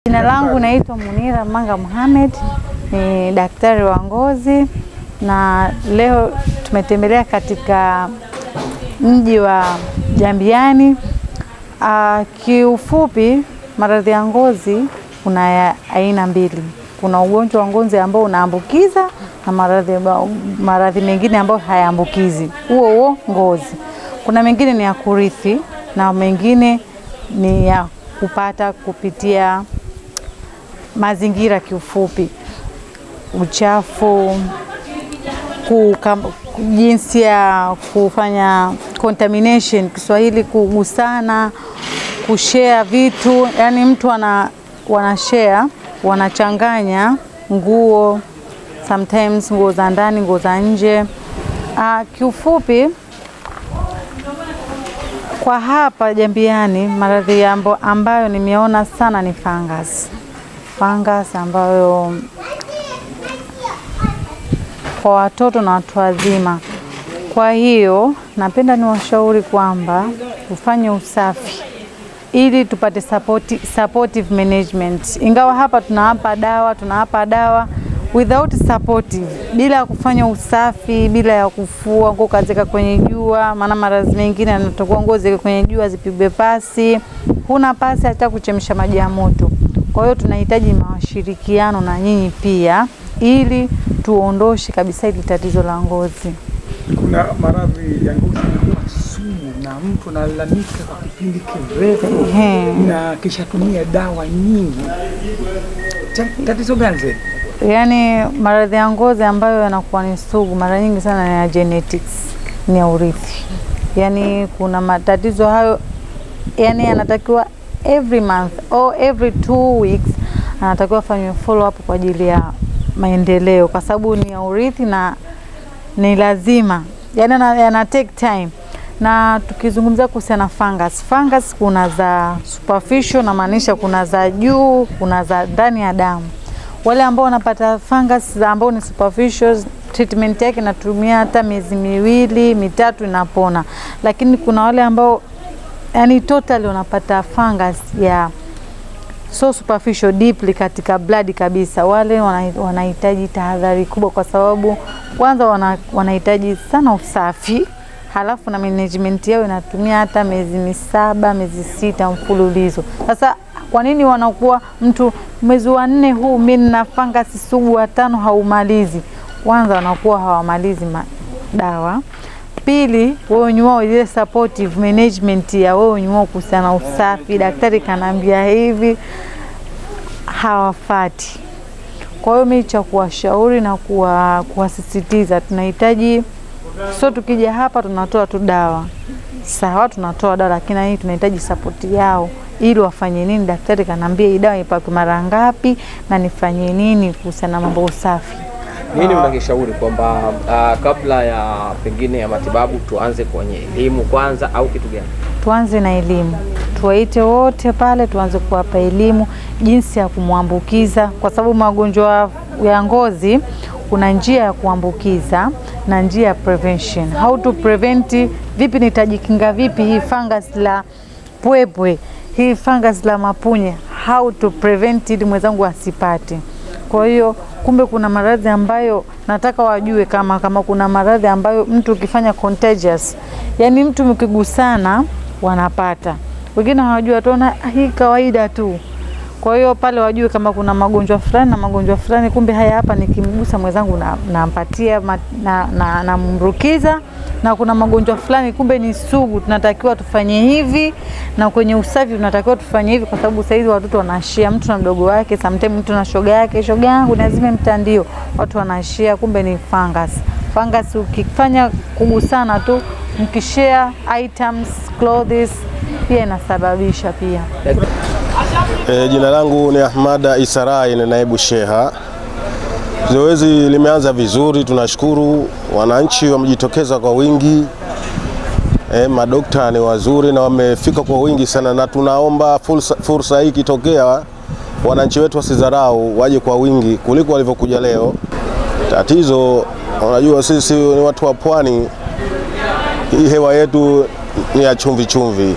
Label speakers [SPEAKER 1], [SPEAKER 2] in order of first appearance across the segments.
[SPEAKER 1] Jina langu naitwa Munira Manga Mohamed, ni daktari wa ngozi na leo tumetembelea katika mji wa Jambiani. Kiufupi, maradhi ya ngozi kuna aina mbili. Kuna ugonjwa wa ngozi ambao unaambukiza na maradhi mengine ambao hayaambukizi. Huo ngozi. Kuna mengine ni ya kurithi na mengine ni ya kupata kupitia mazingira. Kiufupi, uchafu, jinsi ya kufanya contamination, Kiswahili kugusana, kushare vitu, yani mtu wanashare, wanachanganya nguo, sometimes nguo za ndani, nguo za nje. Kiufupi, kwa hapa Jambiani maradhi ambayo nimeona sana ni fungus ambayo kwa watoto na watu wazima. Kwa hiyo napenda niwashauri kwamba ufanye usafi ili tupate supportive management. Ingawa hapa tunawapa dawa without supportive, bila kufanya usafi, bila ya kufua nguo kazika kwenye jua, maana maradhi mengine yanatoka ngozi kwenye jua zipigwe pasi. Huna pasi hata kuchemsha maji ya moto. Kwa hiyo tunahitaji mashirikiano na nyinyi pia ili tuondoshe kabisa hili tatizo la ngozi.
[SPEAKER 2] Kuna maradhi ya ngozi sugu na mtu analalamika kwa kipindi kirefu na kisha tumia dawa nyingi. Tatizo gani zaidi?
[SPEAKER 1] Yani maradhi ya ngozi ambayo yanakuwa ni sugu mara nyingi sana ni ya genetics, ni ya urithi. Yani kuna matatizo hayo, yani yanatakiwa every month or every 2 weeks anatakiwa afanywe follow up kwa ajili ya maendeleo, kwa sababu ni ya urithi na ni lazima, yani yana take time. Na tukizungumzia kuhusiana na fungus kuna za superficial, na maanisha kuna za juu, kuna za ndani ya damu. Wale ambao wanapata fungus za ambao ni superficial, treatment yake inatumia hata miezi 2, 3 inapona. Lakini kuna wale ambao yani totally wanapata fungus ya so superficial, deeply katika blood kabisa. Wale wanahitaji tahadhari kubwa, kwa sababu kwanza wanahitaji sana usafi, halafu na management yao inatumia hata miezi 7, miezi 6 mfululizo. Sasa kwa nini wanakuwa mtu mwezi wa 4 huu mimi na fungus sugu wa 5 haumalizi? Kwanza wanakuwa hawamalizi dawa. Pili, wewe nyuo ile supportive management ya wewe nyuo kuhusiana usafi, daktari kanambia hivi, hawafati. Kwa hiyo mimi cha kuwashauri na kuwasisitiza, tunahitaji, so tukija hapa tunatoa tu dawa. Sawa, tunatoa dawa, lakini hii tunahitaji support yao ili wafanye nini. Daktari kanambia hii dawa ipakwe mara ngapi na nifanye nini kuhusiana na mambo usafi.
[SPEAKER 3] Nini unangeshauri kwamba kabla ya pengine ya matibabu tuanze kwenye elimu kwanza au kitu gani?
[SPEAKER 1] Tuanze na elimu. Tuwaite wote pale, tuanze kuwapa elimu jinsi ya kumwambukiza, kwa sababu magonjwa ya ngozi kuna njia ya kuambukiza na njia ya prevention. How to prevent, vipi nitajikinga vipi hii fungus la pwepwe, hii fungus la mapunye, how to prevent ili mwenzangu asipate. Kwa hiyo kumbe kuna maradhi ambayo nataka wajue, kama kuna maradhi ambayo mtu ukifanya contagious, yani mtu mkigusana wanapata. Wengine hawajua, tuona hii kawaida tu. Kwa hiyo pale wajue kama kuna magonjwa fulani na magonjwa fulani, kumbe haya hapa nikimgusa mwenzangu nampatia na mrukiza, na kuna magonjwa fulani kumbe ni sugu, tunatakiwa tufanye hivi, na kwenye usafi tunatakiwa tufanye hivi, kwa sababu sasa hivi watoto wanashare, mtu na mdogo wake, sometimes mtu na shoga yake, shoga yangu lazima mtandio, watu wanashare, kumbe ni fungus. Ukifanya kugusana tu, mkishare items, clothes, pia inasababisha pia.
[SPEAKER 4] Jina langu ni Ahmada Isarai, ni naibu sheha. Zoezi limeanza vizuri, tunashukuru. Wananchi wamejitokeza kwa wingi. Madokta ni wazuri na wamefika kwa wingi sana, na tunaomba fursa hii ikitokea wananchi wetu wasidharau, waje kwa wingi kuliko walivyokuja leo. Tatizo, unajua sisi ni watu wa pwani, hii hewa yetu ni ya chumvi.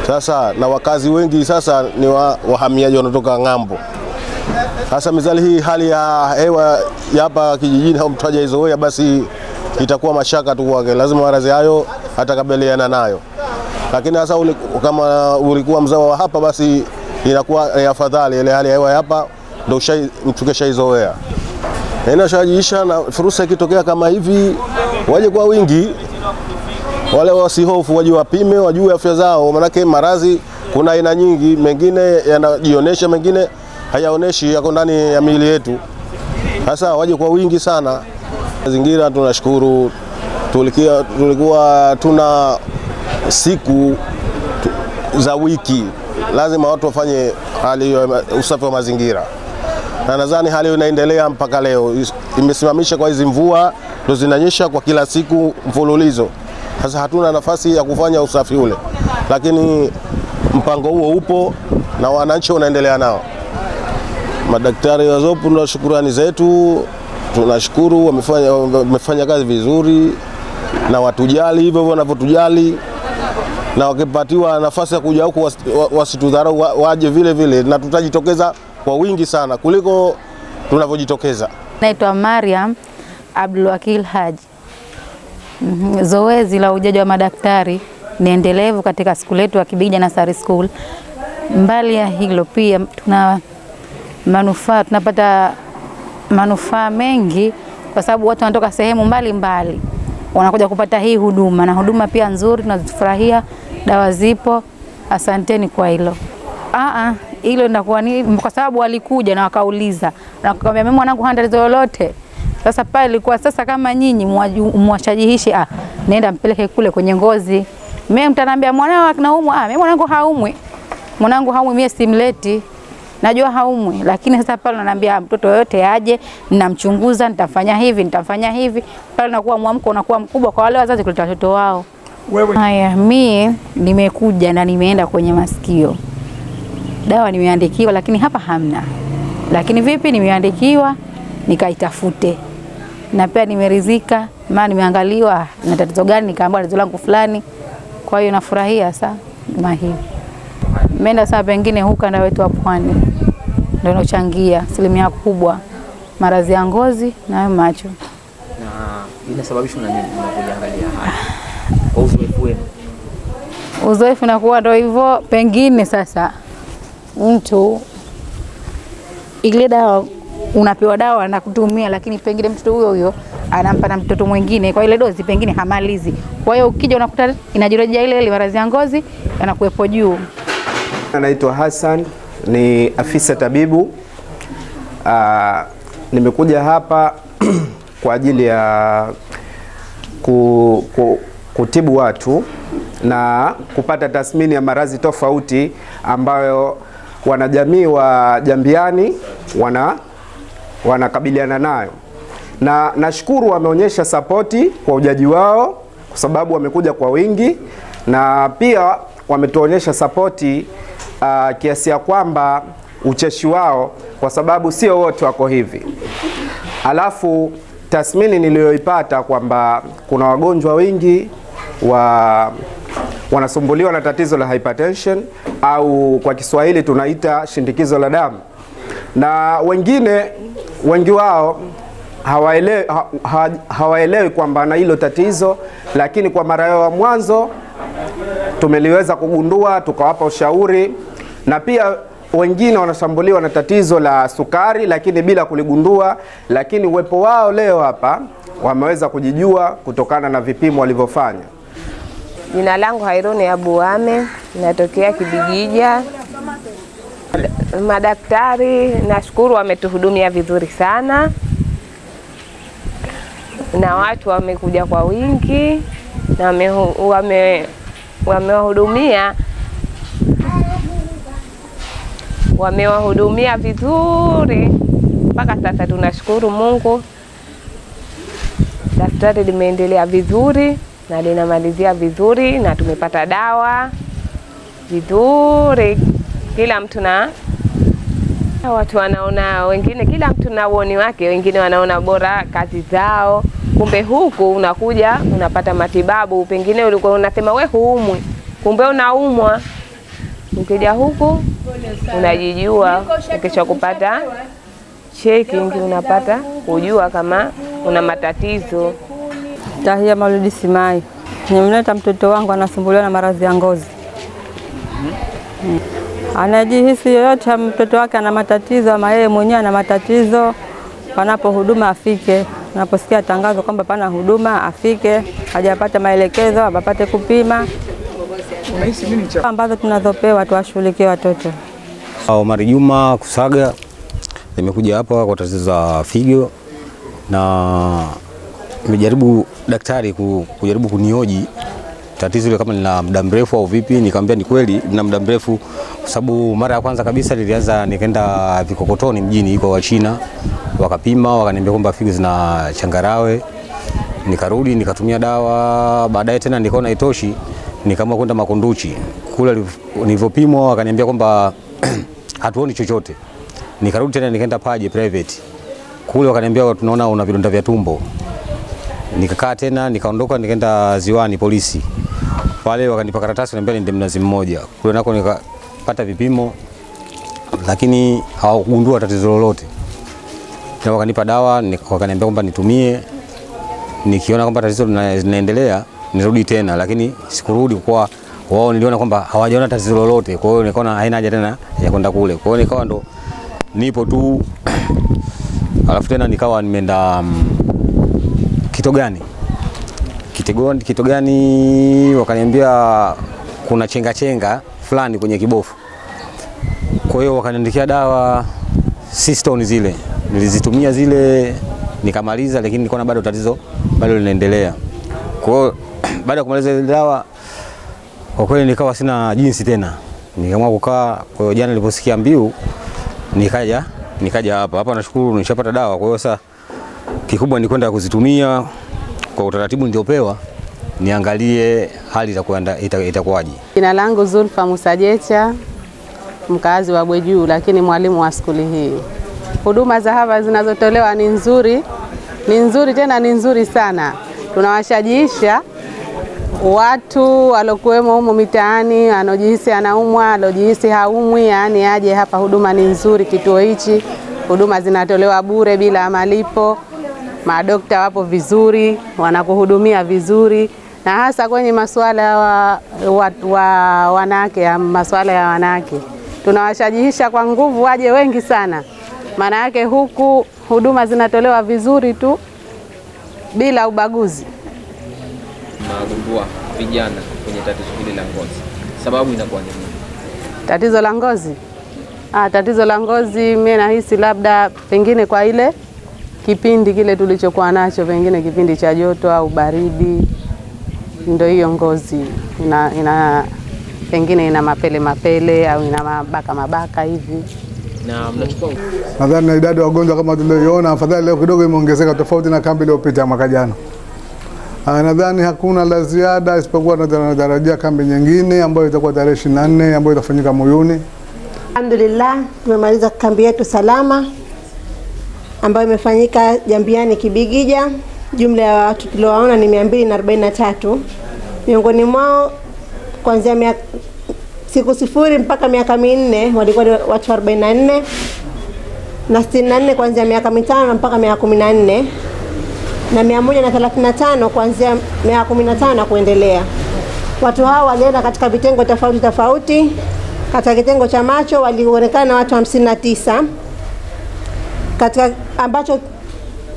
[SPEAKER 4] Sasa na wakazi wengi sasa ni wahamiaji wanatoka ng'ambo. Sasa mizali hii hali ya hewa ya hapa kijijini au mtu hajaizoea, basi itakuwa mashaka tu kwake, lazima maradhi hayo atakabiliana nayo. Lakini sasa kama ulikuwa mzao wa hapa, basi inakuwa afadhali ile hali ya hewa hapa ndio mtu keshaizoea. Inashajiisha na fursa ikitokea kama hivi, waje kwa wingi, wale wasihofu, waje wapime, wajue afya zao, maana maradhi kuna aina nyingi, mengine yanajionesha, mengine hayaoneshi, yako ndani ya miili yetu. Sasa waje kwa wingi sana. Mazingira tunashukuru, tulikuwa tuna siku za wiki lazima watu wafanye hali usafi wa mazingira, na nadhani hali hiyo inaendelea mpaka leo. Imesimamisha kwa hizi mvua ndio zinanyesha kwa kila siku mfululizo. Sasa hatuna nafasi ya kufanya usafi ule, lakini mpango huo upo na wananchi wanaendelea nao. Madaktari wa ZOPU na shukrani zetu, tunashukuru wamefanya kazi vizuri na watujali hivyo wanavyotujali, na wakipatiwa nafasi ya kuja huku wasitudharau, waje vile vile, na tutajitokeza kwa wingi sana kuliko tunavyojitokeza.
[SPEAKER 5] Naitwa Mariam Abdul Wakil Haji. Zoezi la ujaji wa madaktari ni endelevu katika skuli yetu ya Kibija Nursery School. Mbali ya hilo pia tunapata manufaa mengi, kwa sababu watu wanatoka sehemu mbalimbali wanakuja kupata hii huduma, na huduma pia nzuri, tunazifurahia, dawa zipo. Asanteni kwa hilo. Hilo ndakuwa ni kwa sababu walikuja na wakauliza na akamwambia mimi mwanangu hana tatizo lolote. Sasa pale ilikuwa sasa kama nyinyi mwashajihishi, nenda mpeleke kule kwenye ngozi. Mimi mtaniambia mwanangu anaumwa, mimi mwanangu haumwi. Mwanangu haumwi, mimi simleti. Najua haumwi, lakini sasa pale ananiambia mtoto yote aje, ninamchunguza, nitafanya hivi, nitafanya hivi. Pale nakuwa mwamko unakuwa mkubwa kwa wale wazazi kuleta watoto wao. Haya, mimi nimekuja na nimeenda kwenye masikio. Dawa nimeandikiwa, lakini hapa hamna. Lakini vipi, nimeandikiwa nikaitafute. Na pia nimeridhika, maana nimeangaliwa na tatizo gani, nikaambiwa tatizo langu fulani. Kwa hiyo nafurahia sana hivi. Menda sana pengine ukanda wetu wa Pwani ndio unachangia asilimia kubwa maradhi ya ngozi na macho.
[SPEAKER 3] Na inasababishwa na nini unapoangalia haya? Kwa uzoefu wenu.
[SPEAKER 5] Uzoefu unakuwa ndio hivyo, pengine sasa mtu ile dawa unapewa dawa na kutumia, lakini pengine mtoto huyo anampa na mtoto mwingine, kwa ile dozi pengine hamalizi. Kwa hiyo ukija unakuta inajirejea ile maradhi ya ngozi yanakuepo juu.
[SPEAKER 6] Naitwa Hassan, ni afisa tabibu. Nimekuja hapa kwa ajili ya kutibu watu na kupata tathmini ya maradhi tofauti ambayo wanajamii wa Jambiani wanakabiliana nayo. Na nashukuru wameonyesha sapoti kwa ujaji wao, kwa sababu wamekuja kwa wingi, na pia wametuonyesha sapoti kiasi ya kwamba ucheshi wao, kwa sababu sio wote wako hivi. Alafu tathmini niliyoipata kwamba kuna wagonjwa wengi wanasumbuliwa na tatizo la hypertension, au kwa Kiswahili tunaita shindikizo la damu, na wengi wao hawaelewi kwamba na hilo tatizo, lakini kwa mara ya mwanzo tumeliweza kugundua, tukawapa ushauri. Na pia wengine wanashambuliwa na tatizo la sukari, lakini bila kuligundua, lakini uwepo wao leo hapa wameweza kujijua kutokana na vipimo walivyofanya.
[SPEAKER 7] Jina langu Hairuni Abuame, natokea Kibigija. Madaktari nashukuru wametuhudumia vizuri sana, na watu wamekuja kwa wingi na wamewahudumia vizuri mpaka sasa. Tunashukuru Mungu, daktari limeendelea vizuri na linamalizia vizuri, na tumepata dawa vizuri. Kila mtu na watu wanaona, wengine kila mtu na uoni wake, wengine wanaona bora kazi zao. Kumbe huku unakuja unapata matibabu, pengine ulikuwa unasema wewe huumwi, kumbe unaumwa. Ukija huku unajijua, ukisha kupata checking unapata kujua kama una matatizo.
[SPEAKER 8] Tahia Maulidi Simai. Nimemleta mtoto wangu anasumbuliwa na maradhi ya ngozi. Anajihisi yoyote mtoto wake ana matatizo ama yeye mwenyewe ana matatizo, panapo huduma afike. Unaposikia tangazo kwamba pana huduma afike, hajapata maelekezo apate kupima.
[SPEAKER 2] Unahisi nini cha
[SPEAKER 8] ambazo tunazopewa tuwashughulikie watoto.
[SPEAKER 9] Omar Juma Kusaga, nimekuja hapa kwa tatizo la figo na nimejaribu daktari kujaribu kunioji tatizo ile kama lina muda mrefu au vipi. Nikamwambia ni kweli lina muda mrefu, kwa sababu mara ya kwanza kabisa nilianza nikaenda Vikokotoni mjini iko wa China, wakapima wakaniambia kwamba figo zina changarawe. Nikarudi nikatumia dawa, baadaye tena nikaona itoshi, nikaamua kwenda Makunduchi. Kule nilipopimwa wakaniambia kwamba hatuoni chochote. Nikarudi tena nikaenda Paje private. Kule wakaniambia tunaona una vidonda vya tumbo. Nikakaa tena nikaondoka nikaenda Ziwani polisi. Pale wakanipa karatasi wakaniambia niende Mnazi Mmoja. Kule nako nikapata vipimo lakini hawakugundua tatizo lolote. Na wakanipa dawa wakaniambia kwamba nitumie. Nikiona kwamba tatizo linaendelea nirudi tena, lakini sikurudi kwa wao niliona kwamba hawajaona tatizo lolote. Kwa hiyo nikaona haina haja tena ya kwenda kule. Kwa hiyo nikawa ndo nipo tu. Alafu tena nikawa nimeenda Kitogani wakaniambia kuna chenga fulani kwenye kibofu. Kwa hiyo wakaniandikia dawa Sistone zile. Nilizitumia zile nikamaliza, lakini nilikuwa bado tatizo bado linaendelea. Kwa hiyo baada ya kumaliza ile dawa kwa kweli nikawa sina jinsi tena. Nikaamua kukaa. Kwa hiyo jana niliposikia mbiu nikaja hapa nashukuru nishapata dawa. Kwa hiyo sasa kikubwa ni kwenda kuzitumia kwa utaratibu niliopewa, niangalie hali itakuwaje.
[SPEAKER 10] Jina langu Zulfa Musajecha, mkazi wa Bwejuu lakini mwalimu wa skuli hii. Huduma za hapa zinazotolewa ni nzuri tena ni nzuri sana. Tunawashajiisha watu walokuwemo humo mitaani, anojihisi anaumwa, alojihisi haumwi, yani aje hapa. Huduma ni nzuri kituo hichi. Huduma zinatolewa bure bila malipo. Madokta wapo vizuri, wanakuhudumia vizuri, na hasa kwenye masuala ya wanawake, masuala ya wanawake. Tunawashajihisha kwa nguvu waje wengi sana. Maana yake huku huduma zinatolewa vizuri tu bila ubaguzi.
[SPEAKER 3] Magundua vijana kwenye tatizo hili la ngozi. Sababu inakuwa ni nini?
[SPEAKER 10] Tatizo la ngozi? Tatizo la ngozi mimi nahisi labda pengine kwa ile kipindi kile tulichokuwa nacho, pengine kipindi cha joto au baridi, ndio hiyo ngozi pengine ina mapele au ina mabaka hivi.
[SPEAKER 3] Na mnachukua
[SPEAKER 11] nadhani idadi ya wagonjwa kama tulioiona afadhali leo kidogo imeongezeka tofauti na kambi iliyopita mwaka jana. Nadhani hakuna la ziada isipokuwa tunatarajia kambi nyingine ambayo itakuwa tarehe 24 ambayo itafanyika Muyuni.
[SPEAKER 12] Alhamdulillah tumemaliza kambi yetu salama ambayo imefanyika Jambiani Kibigija. Jumla ya watu tuliowaona ni 243. Miongoni mwao kuanzia siku 0 mpaka miaka 4 walikuwa watu 44 na 64 kuanzia miaka 5 mpaka miaka 14 na 135 kuanzia miaka 15 kuendelea. Watu hao walienda katika vitengo tofauti. Katika kitengo cha macho walionekana watu 59, katika ambacho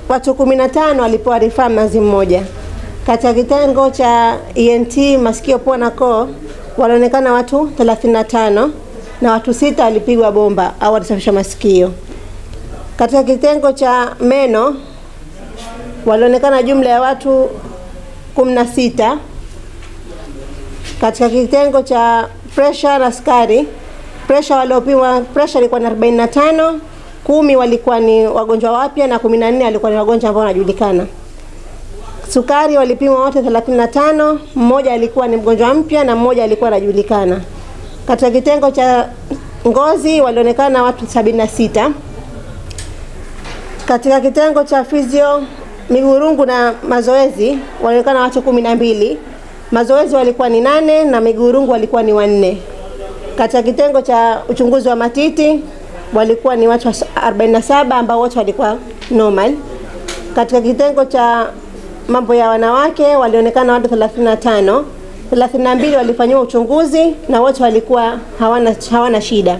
[SPEAKER 12] watu 15 walipewa rifaa Mnazi Mmoja. Katika kitengo cha ENT masikio pua na koo walionekana watu 35 na watu 6 walipigwa bomba au walisafisha masikio. Katika kitengo cha meno walionekana jumla ya watu 16. Katika kitengo cha pressure na sukari, pressure waliopimwa pressure ilikuwa ni 45, 10 walikuwa ni wagonjwa wapya na 14 walikuwa ni wagonjwa ambao wanajulikana. Sukari walipimwa wote 35, mmoja alikuwa ni mgonjwa mpya na mmoja alikuwa anajulikana. Katika kitengo cha ngozi walionekana watu 76. Katika kitengo cha physio, migurungu na mazoezi walionekana watu 12. Mazoezi walikuwa ni 8 na migurungu walikuwa ni 4. Katika kitengo cha uchunguzi wa matiti walikuwa ni watu 47 ambao wote walikuwa normal. Katika kitengo cha mambo ya wanawake walionekana watu 35. 32 walifanywa uchunguzi na wote walikuwa hawana shida.